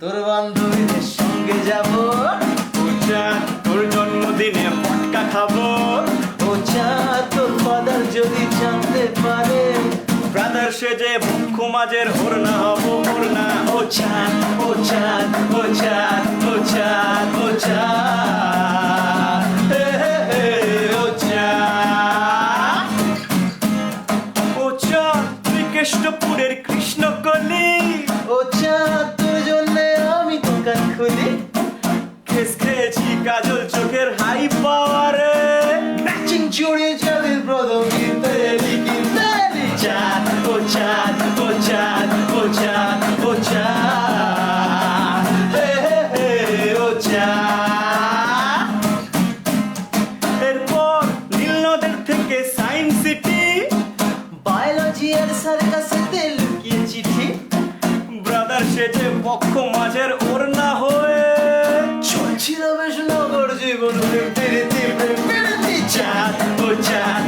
তোর বান্ধবীদের সঙ্গে যাব। ও চাঁদ তোর জন্মদিনে পটকা খাবো। ও চাঁদ তোর ফাদার যদি জানতে পারে, ব্রাদার সেজে মুখ্য মাঝের ওড়না হবো ওড়না। ও চাঁদ ও চাঁদ ও চাঁদ ও চাঁদ ও চাঁদ, হে হে হে, ও চাঁদ। ও চাঁদ তুই কেষ্টপুরের কৃষ্ণকলি। ও চাঁদ তোর জন্যে আমি দোকান খুলি। খেস খেয়েছি কাজল চোখের হাই পাওয়ারে। ম্যাচিং চুড়ি যাবে প্রথম তেরি কি তেরি। চাঁদ ও চাঁদ ও চাঁদ ও চাঁদ ও চাঁদ, হে হে হে, ও চাঁদ। এরপর নীল নদের থেকে সায়েন্স সিটি। বায়োলজি আর সার্কাসেতে লুকিয়ে চিঠি। ব্রাদার সেজে পক্ষ মাঝের ওড়না হয়ে চলছিল বেশ নগর জীবন, প্রেম প্রীতি প্রেম প্রীতি। চাঁদ ও চাঁদ